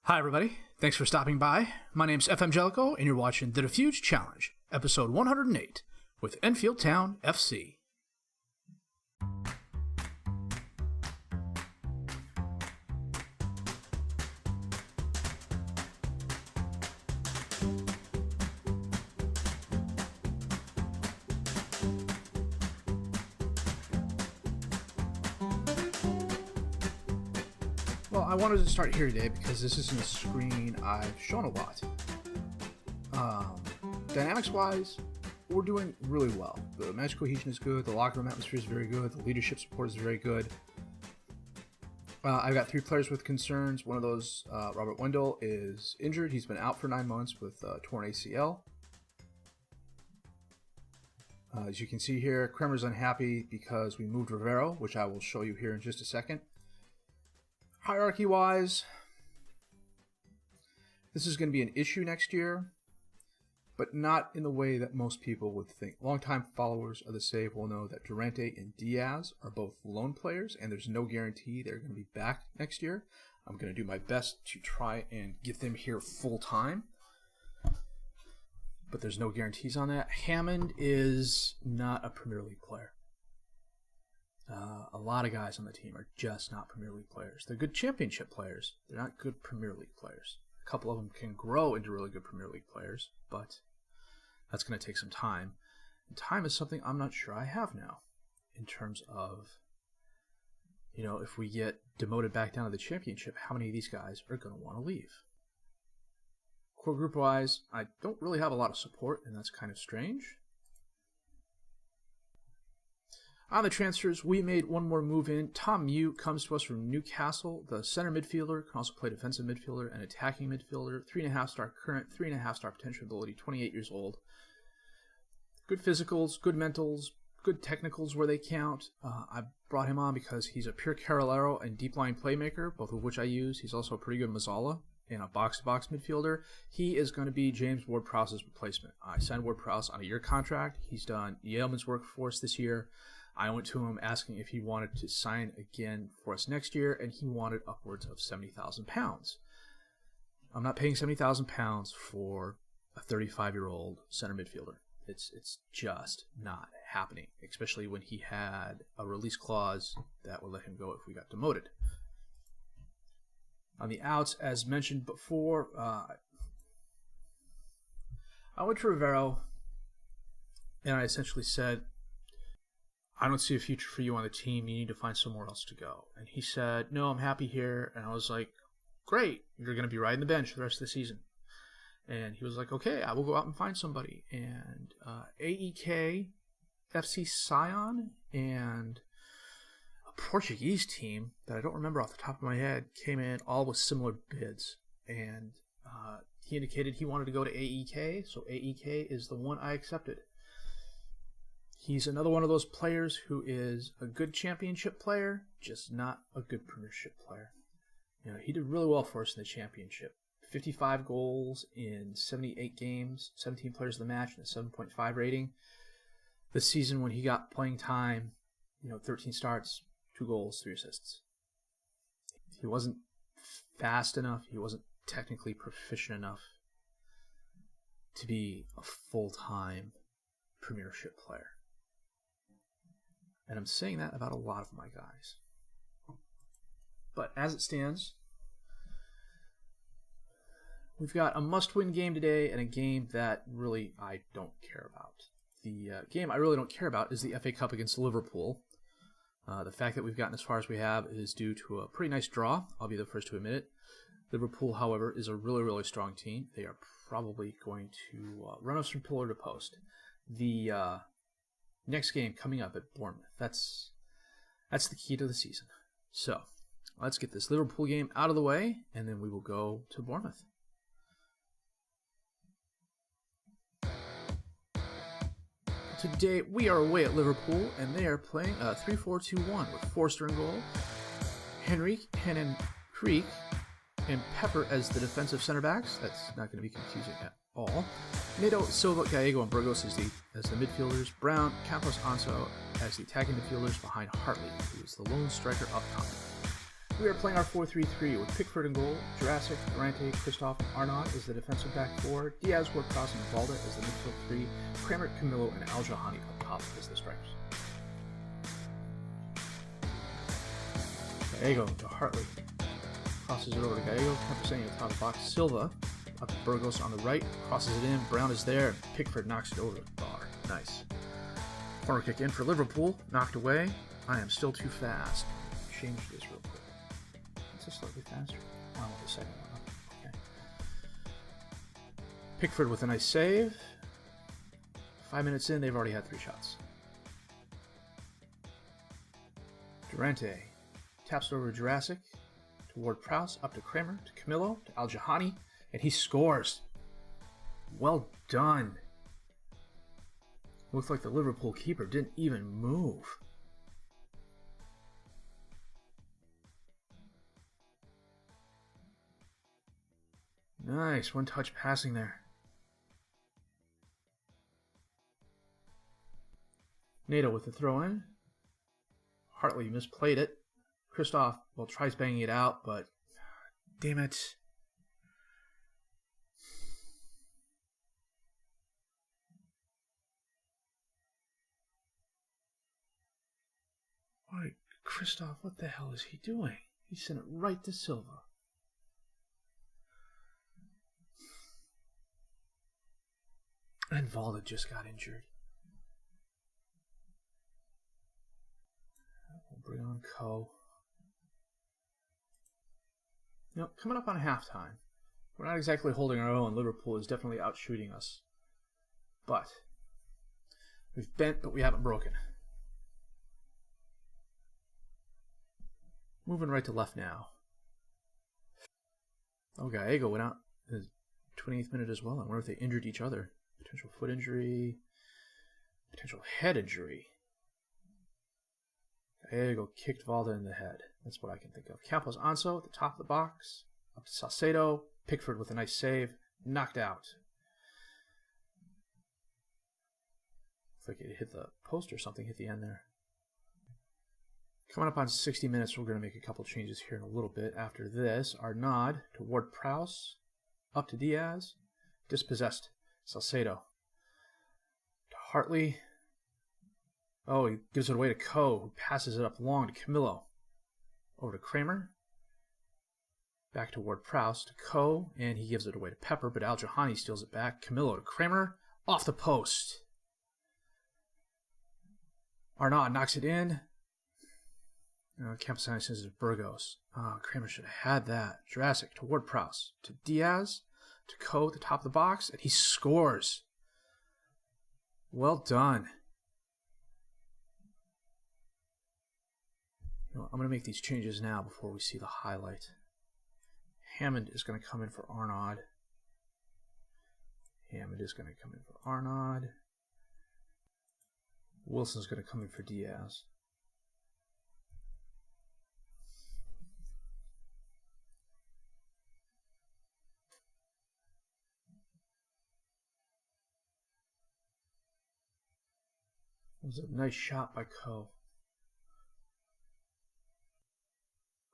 Hi everybody, thanks for stopping by. My name's FM18, and you're watching the Dafuge Challenge, episode 108, with Enfield Town FC. Well, I wanted to start here today because this isn't a screen I've shown a lot. Dynamics-wise, we're doing really well. The match cohesion is good, the locker room atmosphere is very good, the leadership support is very good. I've got 3 players with concerns. One of those, Robert Wendell, is injured. He's been out for 9 months with torn ACL. As you can see here, Kremer's unhappy because we moved Rivero, which I will show you here in just a second. Hierarchy-wise, this is going to be an issue next year, but not in the way that most people would think. Longtime followers of the save will know that Durante and Diaz are both loan players, and there's no guarantee they're going to be back next year. I'm going to do my best to try and get them here full-time, but there's no guarantees on that. Hammond is not a Premier League player. A lot of guys on the team are just not Premier League players. They're good championship players. They're not good Premier League players. A couple of them can grow into really good Premier League players, but that's going to take some time. And time is something I'm not sure I have now in terms of, if we get demoted back down to the championship, how many of these guys are going to want to leave? Core group-wise, I don't really have a lot of support, and that's kind of strange. On the transfers, we made one more move in. Tom Mew comes to us from Newcastle. The center midfielder can also play defensive midfielder and attacking midfielder. 3.5-star current, 3.5-star potential ability, 28 years old. Good physicals, good mentals, good technicals where they count. I brought him on because he's a pure Carolero and deep line playmaker, both of which I use. He's also a pretty good Mazzala and a box-to-box midfielder. He is going to be James Ward-Prowse's replacement. I signed Ward-Prowse on a year contract. He's done Yeoman's work for us this year. I went to him asking if he wanted to sign again for us next year, and he wanted upwards of £70,000. I'm not paying £70,000 for a 35-year-old center midfielder. It's just not happening, especially when he had a release clause that would let him go if we got demoted. On the outs, as mentioned before, I went to Rivero, and I essentially said, I don't see a future for you on the team. You need to find somewhere else to go. And he said, no, I'm happy here. And I was like, great. You're going to be riding the bench for the rest of the season. And he was like, okay, I will go out and find somebody. And AEK, FC Sion, and a Portuguese team that I don't remember off the top of my head came in all with similar bids. And he indicated he wanted to go to AEK. So AEK is the one I accepted. He's another one of those players who is a good championship player, just not a good premiership player. He did really well for us in the championship. 55 goals in 78 games, 17 players of the match, and a 7.5 rating. This season when he got playing time, 13 starts, 2 goals, 3 assists. He wasn't fast enough, he wasn't technically proficient enough to be a full-time premiership player. And I'm saying that about a lot of my guys. But as it stands, we've got a must-win game today and a game that really I don't care about. The game I really don't care about is the FA Cup against Liverpool. The fact that we've gotten as far as we have is due to a pretty nice draw. I'll be the first to admit it. Liverpool, however, is a really, really strong team. They are probably going to run us from pillar to post. The next game coming up at Bournemouth. That's the key to the season. So let's get this Liverpool game out of the way, and then we will go to Bournemouth. Today we are away at Liverpool, and they are playing a 3-4-2-1 with Forster in goal, Hennen Creek, and Pepper as the defensive center backs. That's not going to be confusing at all. Neto, Silva, Gallego, and Burgos as the midfielders. Brown, Campos, Anso as the attacking midfielders behind Hartley, who is the lone striker up top. We are playing our 4-3-3 with Pickford in goal, Jurassic, Durante, Christoph, and Arnaud as the defensive back four, Diaz, Ward-Prowse, and Valda as the midfield three, Kramer, Camillo, and Al-Jahani up top as the strikers. Gallego to Hartley. Crosses it over to Gallego, 10% at the top of the box. Silva up to Burgos on the right, crosses it in, Brown is there, Pickford knocks it over the bar. Nice. Corner kick in for Liverpool, knocked away. I am still too fast. Change this real quick. It's just slightly faster. I want the second one. Okay. Pickford with a nice save. 5 minutes in, they've already had 3 shots. Durante taps it over to Jurassic, to Ward-Prowse, up to Kramer, to Camillo, to Al-Jahani, and he scores. Well done. Looks like the Liverpool keeper didn't even move. Nice, one-touch passing there. Nato with the throw-in. Hartley misplayed it. Christoph, well, tries banging it out, but damn it. Why, Christoph, what the hell is he doing? He sent it right to Silva. And Valda just got injured. We'll bring on Co. You know, coming up on halftime, we're not exactly holding our own. Liverpool is definitely outshooting us. But we've bent, but we haven't broken. Moving right to left now. Oh, Gallego went out in the 28th minute as well. I wonder if they injured each other. Potential foot injury. Potential head injury. Gallego kicked Valda in the head. That's what I can think of. Campos Anso at the top of the box. Up to Salcedo. Pickford with a nice save. Knocked out. Looks like it hit the post or something, hit the end there. Coming up on 60 minutes, we're going to make a couple changes here in a little bit. After this, Arnaud to Ward-Prowse. Up to Diaz. Dispossessed. Salcedo. To Hartley. Oh, he gives it away to Co, who passes it up long to Camillo. Over to Kramer. Back to Ward-Prowse to Co, and he gives it away to Pepper, but Al-Jahani steals it back. Camillo to Kramer. Off the post. Arnaud knocks it in. Campos sends it to Burgos. Kramer should have had that. Jurassic to Ward-Prowse. To Diaz. To Co at the top of the box. And he scores. Well done. You know, I'm going to make these changes now before we see the highlight. Hammond is going to come in for Arnaud. Wilson's going to come in for Diaz. It was a nice shot by Co.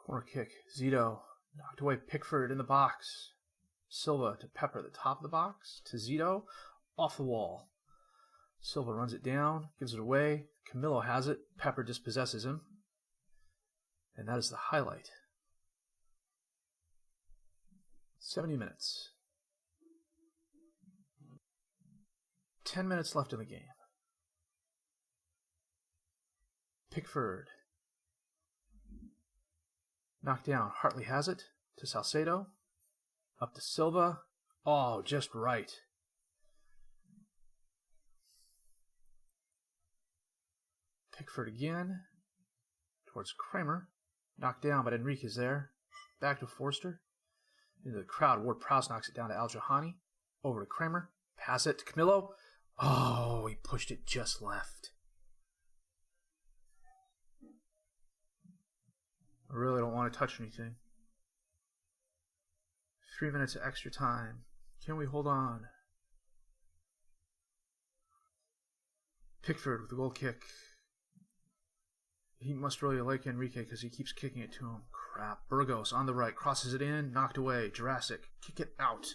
Corner kick. Zito knocked away. Pickford in the box. Silva to Pepper at the top of the box. To Zito. Off the wall. Silva runs it down. Gives it away. Camillo has it. Pepper dispossesses him. And that is the highlight. 70 minutes. 10 minutes left in the game. Pickford. Knocked down. Hartley has it. To Salcedo. Up to Silva. Oh, just right. Pickford again. Towards Kramer. Knocked down, but Enrique's there. Back to Forster. Into the crowd. Ward-Prowse knocks it down to Al-Jahani. Over to Kramer. Pass it to Camillo. Oh, he pushed it just left. I really don't want to touch anything. 3 minutes of extra time. Can we hold on? Pickford with the goal kick. He must really like Enrique because he keeps kicking it to him. crap. Burgos on the right, crosses it in, knocked away. Jurassic, kick it out.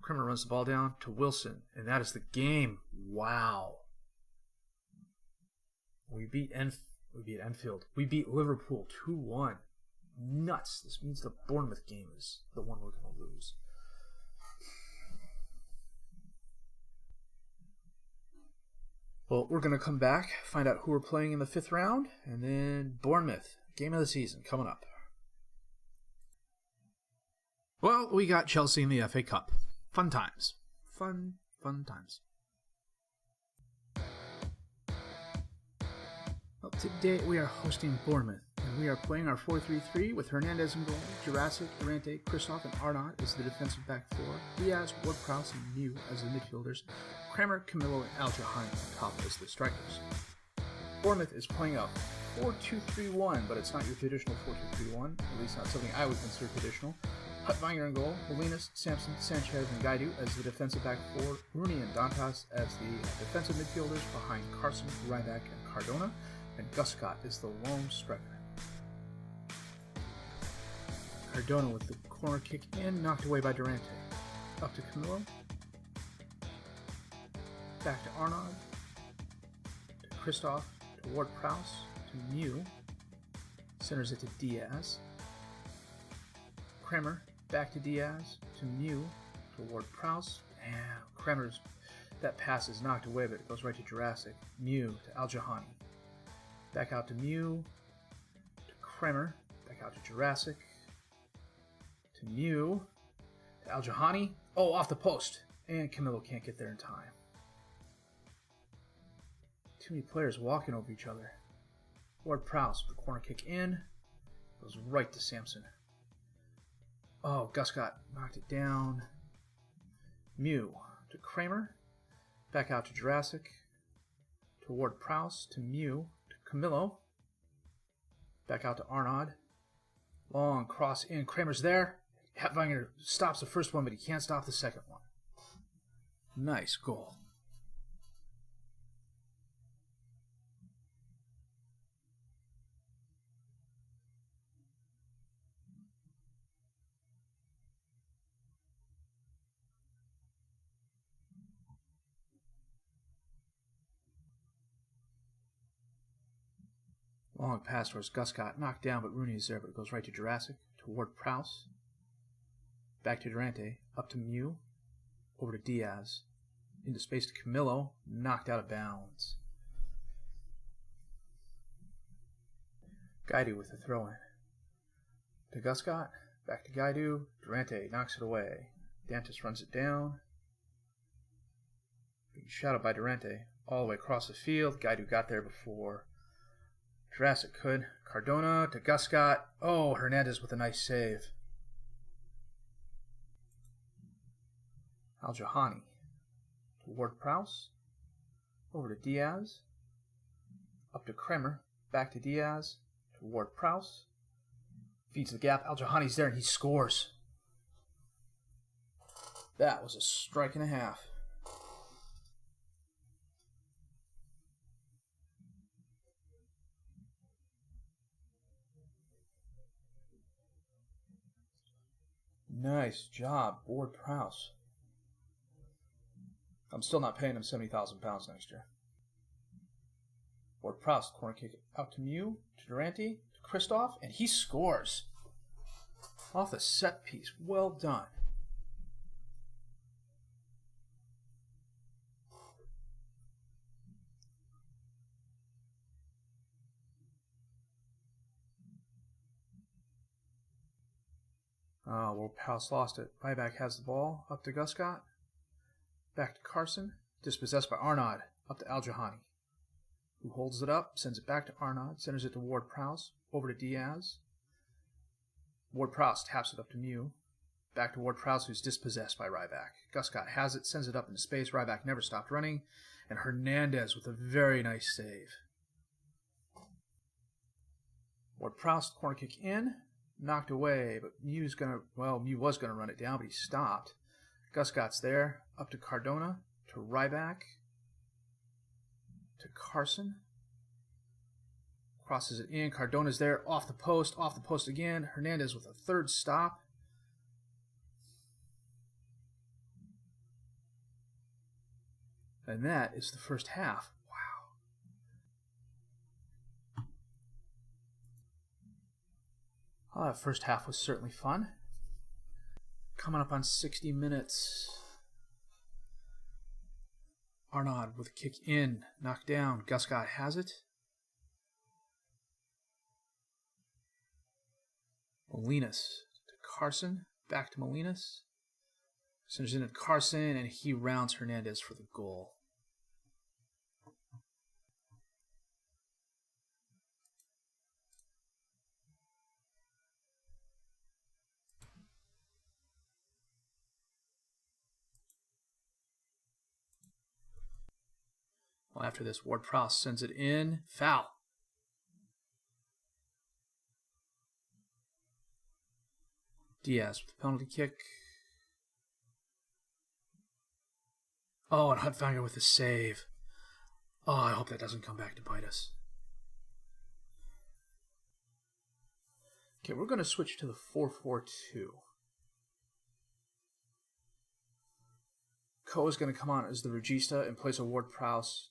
Kremer runs the ball down to Wilson, and that is the game. Wow. We beat Enfield. We beat Liverpool 2-1. Nuts. This means the Bournemouth game is the one we're going to lose. Well, we're going to come back, find out who we're playing in the 5th round, and then Bournemouth, game of the season, coming up. Well, we got Chelsea in the FA Cup. Fun times. Fun times. Well, today we are hosting Bournemouth, and we are playing our 4-3-3 with Hernandez in goal, Jurassic, Durante, Christoph, and Arnaud as the defensive back four, Diaz, Ward-Prowse, and Mew as the midfielders, Kremer, Camillo, and Al-Jahani on top as the strikers. Bournemouth is playing a 4-2-3-1, but it's not your traditional 4-2-3-1, at least not something I would consider traditional. Hutvanger in goal, Molinas, Sampson, Sanchez, and Gaidu as the defensive back four, Rooney and Dantas as the defensive midfielders behind Carson, Ryback, and Cardona, and Guscott is the lone striker. Cardona with the corner kick in, knocked away by Durante. Up to Camillo. Back to Arnaud. To Christoph. To Ward-Prowse. To Mew. Centers it to Diaz. Kremer. Back to Diaz. To Mew. To Ward-Prowse. Kremer's that pass is knocked away, but it goes right to Jurassic. Mew to Al-Jahani. Back out to Mew. To Kremer. Back out to Jurassic. To Mew. To Al-Jahani. Oh, off the post. And Camillo can't get there in time. Too many players walking over each other. Ward-Prowse with the corner kick in. Goes right to Sampson. Oh, Guscott knocked it down. Mew to Kremer. Back out to Jurassic. To Ward-Prowse. To Mew. To Camillo. Back out to Arnaud. Long cross in. Kremer's there. Hutvanger stops the first one, but he can't stop the second one. Nice goal. Long pass towards Guscott, knocked down, but Rooney is there, but it goes right to Jurassic, to Ward-Prowse, back to Durante, up to Mew, over to Diaz, into space to Camillo, knocked out of bounds. Gaidu with the throw-in. To Guscott, back to Gaidu, Durante knocks it away. Dantas runs it down. Being shot by Durante, all the way across the field. Gaidu got there before Jurassic could. Cardona to Guscott. Oh, Hernandez with a nice save. Al-Jahani to Ward-Prowse. Over to Diaz. Up to Kremer. Back to Diaz. To Ward-Prowse. Feeds the gap. Al-Jahani's there and he scores. That was a strike and a half. Nice job, Ward-Prowse. I'm still not paying him £70,000 next year. Ward-Prowse, corner kick out to Mew, to Durante, to Christoph, and he scores. Off the set piece. Well done. Oh, Ward-Prowse lost it. Ryback has the ball. Up to Guscott. Back to Carson. Dispossessed by Arnaud. Up to Al-Jahani, who holds it up, sends it back to Arnaud, centers it to Ward-Prowse. Over to Diaz. Ward-Prowse taps it up to Mew. Back to Ward-Prowse, who's dispossessed by Ryback. Guscott has it, sends it up into space. Ryback never stopped running. And Hernandez with a very nice save. Ward-Prowse, corner kick in. Knocked away, but Mew was going to run it down, but he stopped. Guscott's there. Up to Cardona. To Ryback. To Carson. Crosses it in. Cardona's there. Off the post. Off the post again. Hernandez with a third stop. And that is the first half. Wow. That first half was certainly fun. Coming up on 60 minutes. Arnaud with a kick in. Knocked down. Guscott has it. Molinas to Carson. Back to Molinas. Sends it in to Carson, and he rounds Hernandez for the goal. Well, after this, Ward-Prowse sends it in. Foul. Diaz with the penalty kick. Oh, and Hutvanger with the save. Oh, I hope that doesn't come back to bite us. Okay, we're going to switch to the 4-4-2. Ko is going to come on as the regista in place of Ward-Prowse.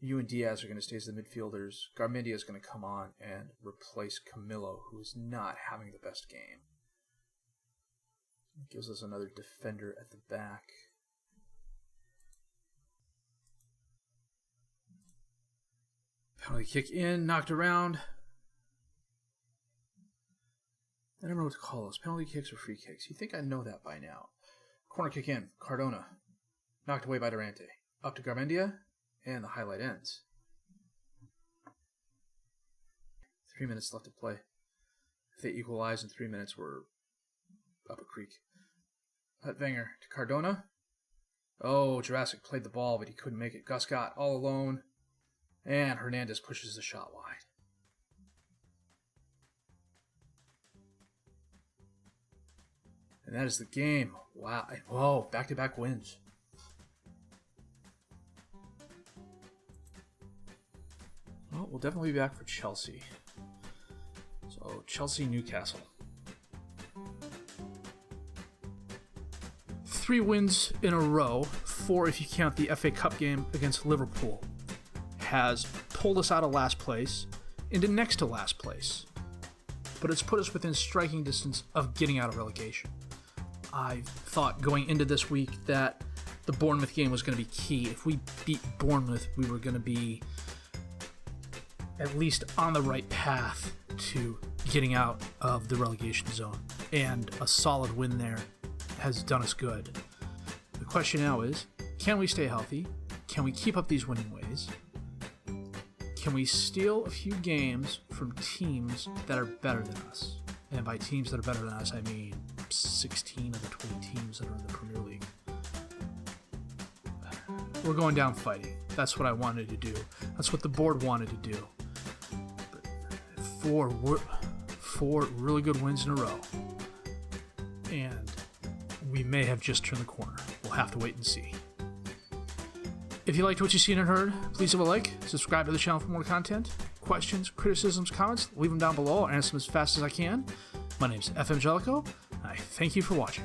You and Diaz are going to stay as the midfielders. Garmendia is going to come on and replace Camillo, who is not having the best game. It gives us another defender at the back. Penalty kick in, knocked around. I don't know what to call those. Penalty kicks or free kicks. You think I know that by now. Corner kick in. Cardona. Knocked away by Durante. Up to Garmendia. And the highlight ends. 3 minutes left to play. If they equalize in 3 minutes, we're up a creek. Hutvanger to Cardona. Oh, Jurassic played the ball, but he couldn't make it. Guscott all alone. And Hernandez pushes the shot wide. And that is the game. Wow. Whoa, back-to-back wins. Well, we'll definitely be back for Chelsea. So, Chelsea-Newcastle. 3 wins in a row, 4 if you count the FA Cup game against Liverpool, has pulled us out of last place into next to last place. But it's put us within striking distance of getting out of relegation. I thought going into this week that the Bournemouth game was going to be key. If we beat Bournemouth, we were going to be at least on the right path to getting out of the relegation zone. And a solid win there has done us good. The question now is, can we stay healthy? Can we keep up these winning ways? Can we steal a few games from teams that are better than us? And by teams that are better than us, I mean 16 of the 20 teams that are in the Premier League. We're going down fighting. That's what I wanted to do. That's what the board wanted to do. But four really good wins in a row. And we may have just turned the corner. We'll have to wait and see. If you liked what you've seen and heard, please leave a like, subscribe to the channel for more content. Questions, criticisms, comments, leave them down below. I'll answer them as fast as I can. My name's FM18, and I thank you for watching.